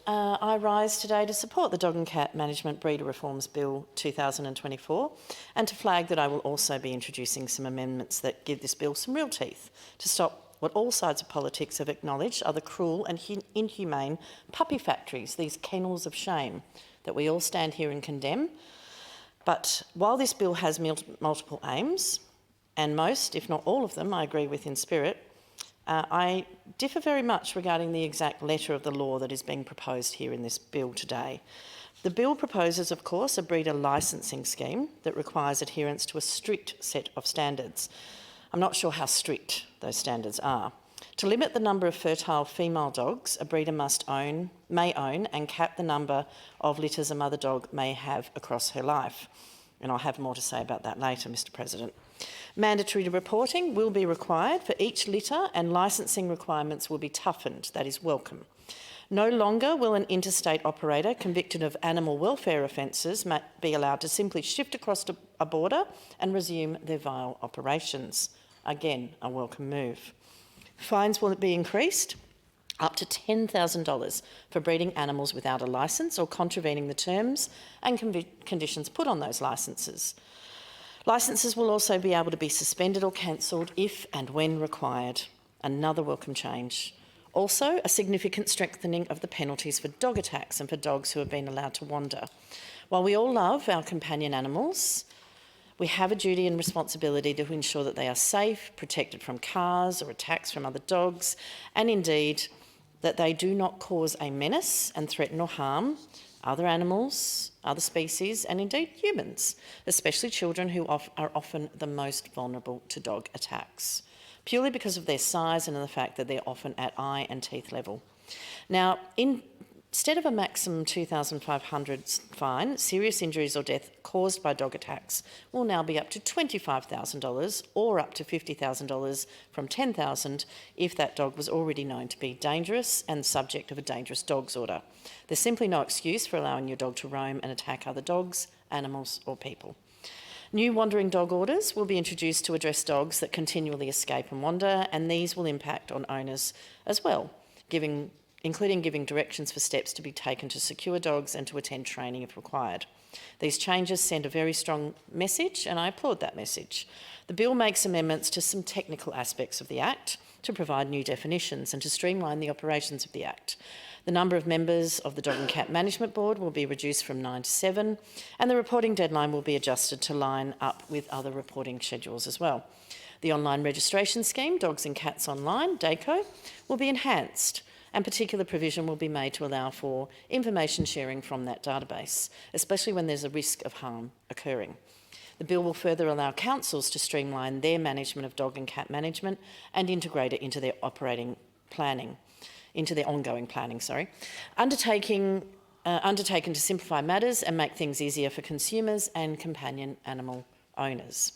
I rise today to support the Dog and Cat Management Breeder Reforms Bill 2024 and to flag that I will also be introducing some amendments that give this bill some real teeth to stop what all sides of politics have acknowledged are the cruel and inhumane puppy factories, these kennels of shame that we all stand here and condemn. But while this bill has multiple aims, and most, if not all of them, I agree with in spirit, I differ very much regarding the exact letter of the law that is being proposed here in this bill today. The bill proposes, of course, a breeder licensing scheme that requires adherence to a strict set of standards. I'm not sure how strict those standards are. To limit the number of fertile female dogs, a breeder may own and cap the number of litters a mother dog may have across her life. And I'll have more to say about that later, Mr. President. Mandatory reporting will be required for each litter and licensing requirements will be toughened. That is welcome. No longer will an interstate operator convicted of animal welfare offences be allowed to simply shift across a border and resume their vile operations. Again, a welcome move. Fines will be increased up to $10,000 for breeding animals without a licence or contravening the terms and conditions put on those licences. Licences will also be able to be suspended or cancelled if and when required. Another welcome change. Also, a significant strengthening of the penalties for dog attacks and for dogs who have been allowed to wander. While we all love our companion animals, we have a duty and responsibility to ensure that they are safe, protected from cars or attacks from other dogs, and indeed that they do not cause a menace and threaten or harm other animals, other species, and indeed humans, especially children who are often the most vulnerable to dog attacks, purely because of their size and the fact that they're often at eye and teeth level. Now, instead of a maximum $2,500 fine, serious injuries or death caused by dog attacks will now be up to $25,000 or up to $50,000 from $10,000 if that dog was already known to be dangerous and subject of a dangerous dogs order. There's simply no excuse for allowing your dog to roam and attack other dogs, animals or people. New wandering dog orders will be introduced to address dogs that continually escape and wander, and these will impact on owners as well, including giving directions for steps to be taken to secure dogs and to attend training if required. These changes send a very strong message, and I applaud that message. The bill makes amendments to some technical aspects of the Act to provide new definitions and to streamline the operations of the Act. The number of members of the Dog and Cat Management Board will be reduced from 9 to 7, and the reporting deadline will be adjusted to line up with other reporting schedules as well. The online registration scheme, Dogs and Cats Online, DACO, will be enhanced, and particular provision will be made to allow for information sharing from that database, especially when there's a risk of harm occurring. The bill will further allow councils to streamline their management of dog and cat management and integrate it into their ongoing planning, undertaken to simplify matters and make things easier for consumers and companion animal owners.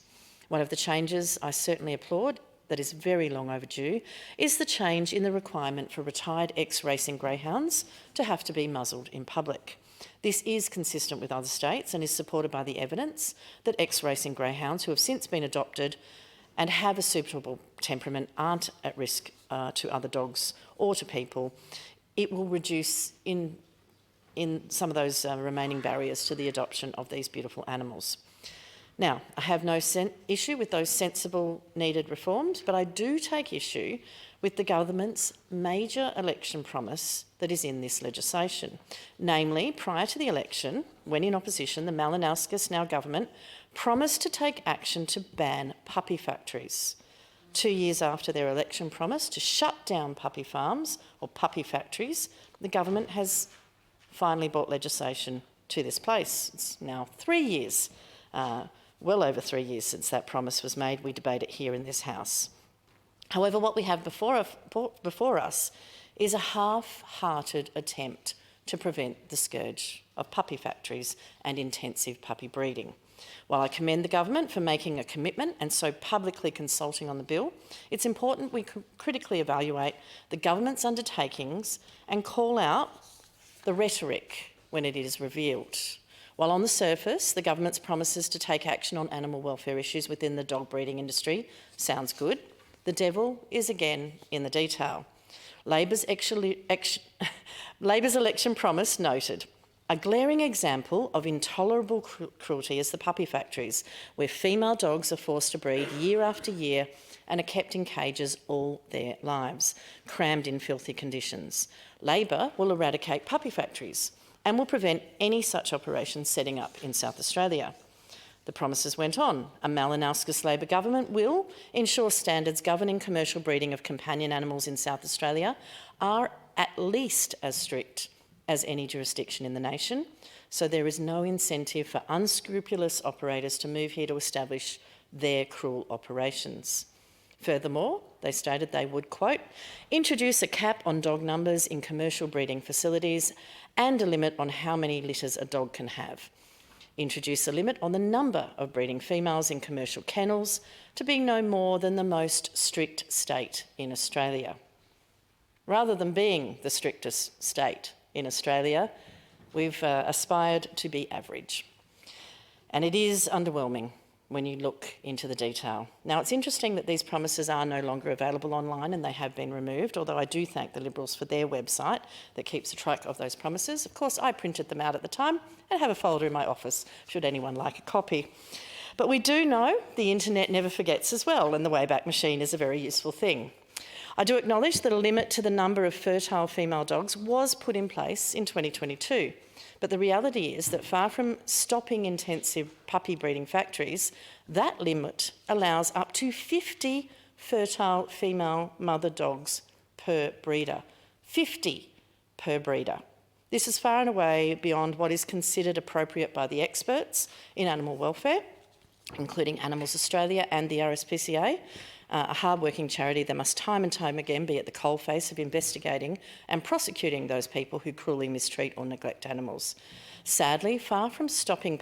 One of the changes I certainly applaud, that is very long overdue, is the change in the requirement for retired ex-racing greyhounds to have to be muzzled in public. This is consistent with other states and is supported by the evidence that ex-racing greyhounds who have since been adopted and have a suitable temperament aren't at risk to other dogs or to people. It will reduce in some of those remaining barriers to the adoption of these beautiful animals. Now, I have no issue with those sensible, needed reforms, but I do take issue with the government's major election promise that is in this legislation. Namely, prior to the election, when in opposition, the Malinauskas, now government, promised to take action to ban puppy factories. 2 years after their election promise to shut down puppy farms or puppy factories, the government has finally brought legislation to this place. It's now 3 years, well over 3 years since that promise was made. We debate it here in this House. However, what we have before us is a half-hearted attempt to prevent the scourge of puppy factories and intensive puppy breeding. While I commend the government for making a commitment and so publicly consulting on the bill, it's important we critically evaluate the government's undertakings and call out the rhetoric when it is revealed. While on the surface, the government's promises to take action on animal welfare issues within the dog breeding industry sounds good, the devil is again in the detail. Labor's election promise noted a glaring example of intolerable cruelty is the puppy factories, where female dogs are forced to breed year after year and are kept in cages all their lives, crammed in filthy conditions. Labor will eradicate puppy factories and will prevent any such operations setting up in South Australia. The promises went on. A Malinauskas Labor government will ensure standards governing commercial breeding of companion animals in South Australia are at least as strict as any jurisdiction in the nation, so there is no incentive for unscrupulous operators to move here to establish their cruel operations. Furthermore, they stated they would, quote, introduce a cap on dog numbers in commercial breeding facilities and a limit on how many litters a dog can have. Introduce a limit on the number of breeding females in commercial kennels to be no more than the most strict state in Australia. Rather than being the strictest state in Australia, we've aspired to be average. And it is underwhelming when you look into the detail. Now, it's interesting that these promises are no longer available online and they have been removed, although I do thank the Liberals for their website that keeps a track of those promises. Of course, I printed them out at the time and have a folder in my office should anyone like a copy. But we do know the internet never forgets as well, and the Wayback Machine is a very useful thing. I do acknowledge that a limit to the number of fertile female dogs was put in place in 2022, but the reality is that far from stopping intensive puppy breeding factories, that limit allows up to 50 fertile female mother dogs per breeder. 50 per breeder. This is far and away beyond what is considered appropriate by the experts in animal welfare, including Animals Australia and the RSPCA, a hard-working charity that must time and time again be at the coalface of investigating and prosecuting those people who cruelly mistreat or neglect animals. Sadly, far from stopping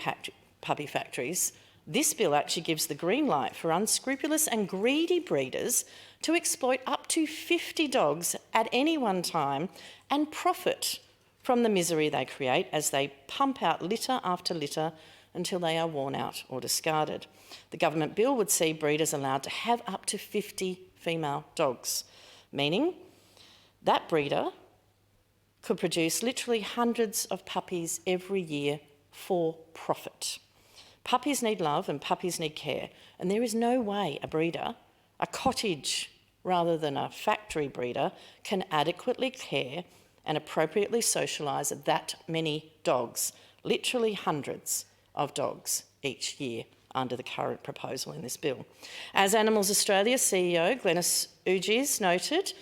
puppy factories, this bill actually gives the green light for unscrupulous and greedy breeders to exploit up to 50 dogs at any one time and profit from the misery they create as they pump out litter after litter until they are worn out or discarded. The government bill would see breeders allowed to have up to 50 female dogs, meaning that breeder could produce literally hundreds of puppies every year for profit. Puppies need love and puppies need care, and there is no way a breeder, a cottage rather than a factory breeder, can adequately care and appropriately socialise that many dogs, literally hundreds of dogs each year under the current proposal in this bill. As Animals Australia CEO Glenys Ugis noted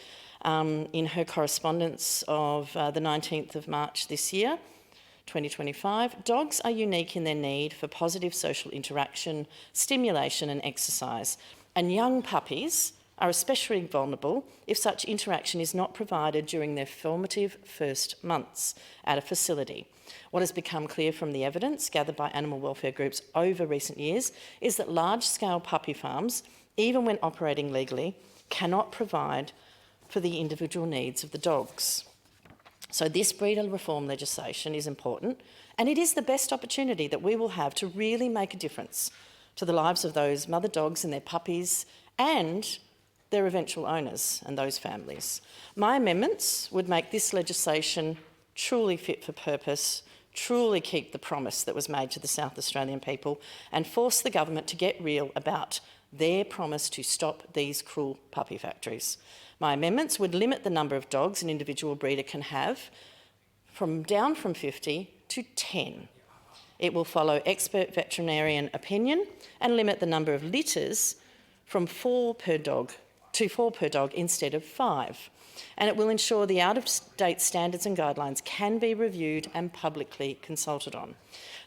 in her correspondence of the 19th of March this year, 2025, dogs are unique in their need for positive social interaction, stimulation and exercise, and young puppies are especially vulnerable if such interaction is not provided during their formative first months at a facility. What has become clear from the evidence gathered by animal welfare groups over recent years is that large-scale puppy farms, even when operating legally, cannot provide for the individual needs of the dogs. So this breeder reform legislation is important, and it is the best opportunity that we will have to really make a difference to the lives of those mother dogs and their puppies and their eventual owners and those families. My amendments would make this legislation truly fit for purpose, truly keep the promise that was made to the South Australian people, and force the government to get real about their promise to stop these cruel puppy factories. My amendments would limit the number of dogs an individual breeder can have down from 50 to 10. It will follow expert veterinarian opinion and limit the number of litters from 4 per dog to 4 per dog instead of 5. And it will ensure the out-of-date standards and guidelines can be reviewed and publicly consulted on.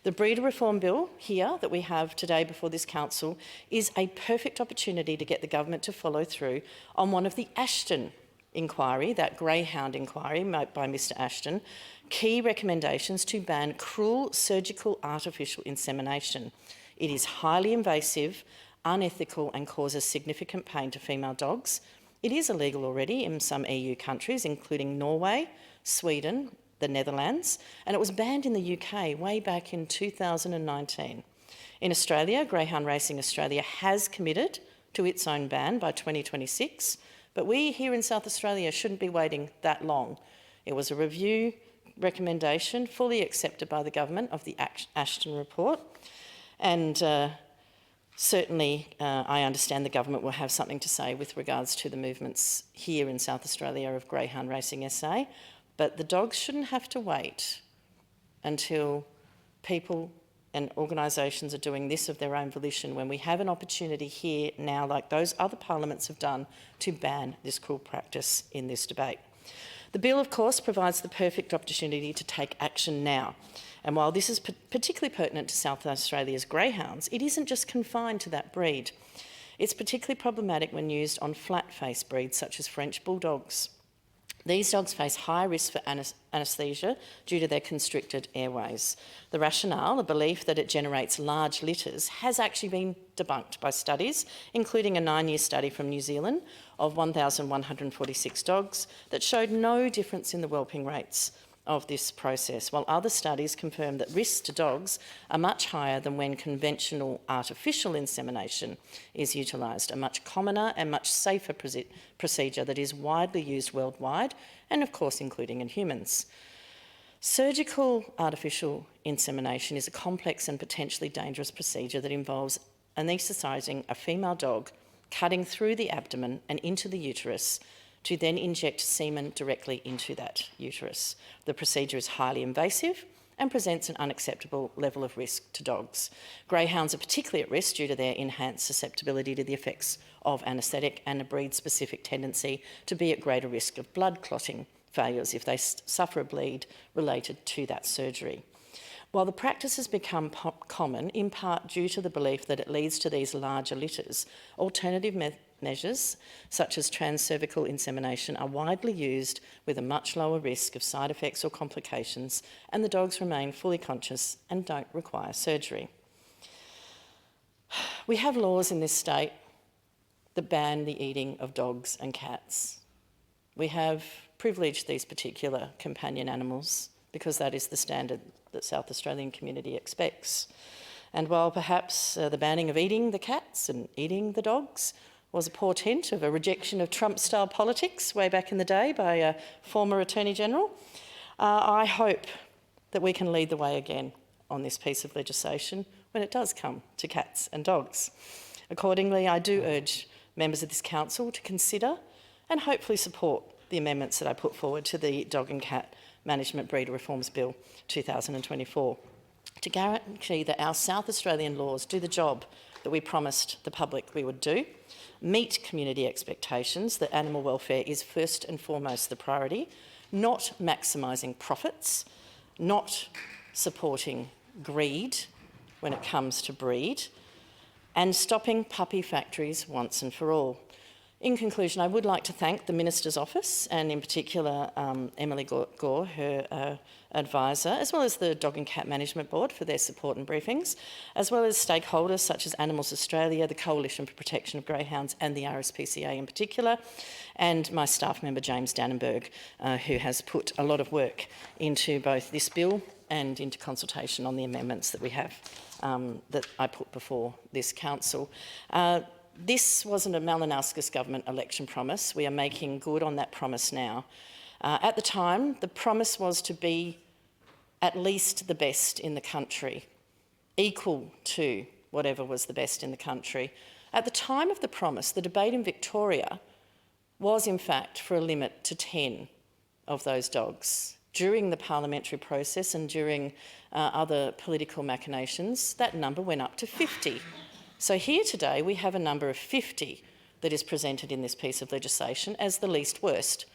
The breeder reform bill here that we have today before this council is a perfect opportunity to get the government to follow through on one of the Ashton inquiry, that greyhound inquiry made by Mr Ashton, key recommendations to ban cruel surgical artificial insemination. It is highly invasive, unethical and causes significant pain to female dogs. It is illegal already in some EU countries, including Norway, Sweden, the Netherlands, and it was banned in the UK way back in 2019. In Australia, Greyhound Racing Australia has committed to its own ban by 2026, But we here in South Australia shouldn't be waiting that long. It was a review recommendation fully accepted by the government of the Ashton report, and certainly I understand the government will have something to say with regards to the movements here in South Australia of Greyhound Racing SA, but the dogs shouldn't have to wait until people and organisations are doing this of their own volition when we have an opportunity here now, like those other parliaments have done, to ban this cruel practice in this debate. The bill, of course, provides the perfect opportunity to take action now. And while this is particularly pertinent to South Australia's greyhounds, it isn't just confined to that breed. It's particularly problematic when used on flat-face breeds such as French bulldogs. These dogs face high risk for anaesthesia due to their constricted airways. The rationale, the belief that it generates large litters, has actually been debunked by studies, including a 9-year study from New Zealand of 1,146 dogs that showed no difference in the whelping rates of this process, while other studies confirm that risks to dogs are much higher than when conventional artificial insemination is utilised, a much commoner and much safer procedure that is widely used worldwide and, of course, including in humans. Surgical artificial insemination is a complex and potentially dangerous procedure that involves anaesthetising a female dog, cutting through the abdomen and into the uterus to then inject semen directly into that uterus. The procedure is highly invasive and presents an unacceptable level of risk to dogs. Greyhounds are particularly at risk due to their enhanced susceptibility to the effects of anaesthetic and a breed-specific tendency to be at greater risk of blood clotting failures if they suffer a bleed related to that surgery. While the practice has become common, in part due to the belief that it leads to these larger litters, alternative measures, such as transcervical insemination, are widely used with a much lower risk of side effects or complications, and the dogs remain fully conscious and don't require surgery. We have laws in this state that ban the eating of dogs and cats. We have privileged these particular companion animals because that is the standard that South Australian community expects. And while perhaps the banning of eating the cats and eating the dogs was a portent of a rejection of Trump-style politics way back in the day by a former Attorney General, I hope that we can lead the way again on this piece of legislation when it does come to cats and dogs. Accordingly, I do urge members of this council to consider and hopefully support the amendments that I put forward to the Dog and Cat Management Breeder Reforms Bill 2024 to guarantee that our South Australian laws do the job that we promised the public we would do, meet community expectations that animal welfare is first and foremost the priority, not maximising profits, not supporting greed when it comes to breed, and stopping puppy factories once and for all. In conclusion, I would like to thank the Minister's Office and in particular Emily Gore, her advisor, as well as the Dog and Cat Management Board for their support and briefings, as well as stakeholders such as Animals Australia, the Coalition for Protection of Greyhounds and the RSPCA in particular, and my staff member James Dannenberg, who has put a lot of work into both this bill and into consultation on the amendments that we have that I put before this council. This wasn't a Malinauskas government election promise. We are making good on that promise now. At the time, the promise was to be at least the best in the country, equal to whatever was the best in the country. At the time of the promise, the debate in Victoria was in fact for a limit to 10 of those dogs. During the parliamentary process and during other political machinations, that number went up to 50. So here today we have a number of 50 that is presented in this piece of legislation as the least worst.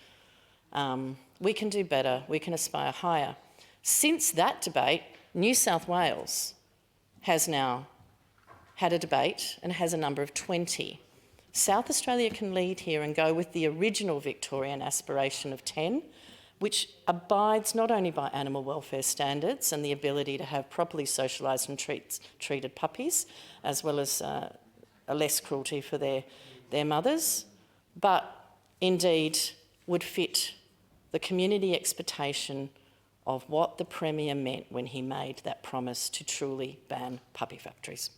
We can do better, we can aspire higher. Since that debate, New South Wales has now had a debate and has a number of 20. South Australia can lead here and go with the original Victorian aspiration of 10, which abides not only by animal welfare standards and the ability to have properly socialised and treated puppies, as well as a less cruelty for their mothers, but indeed would fit the community expectation of what the Premier meant when he made that promise to truly ban puppy factories.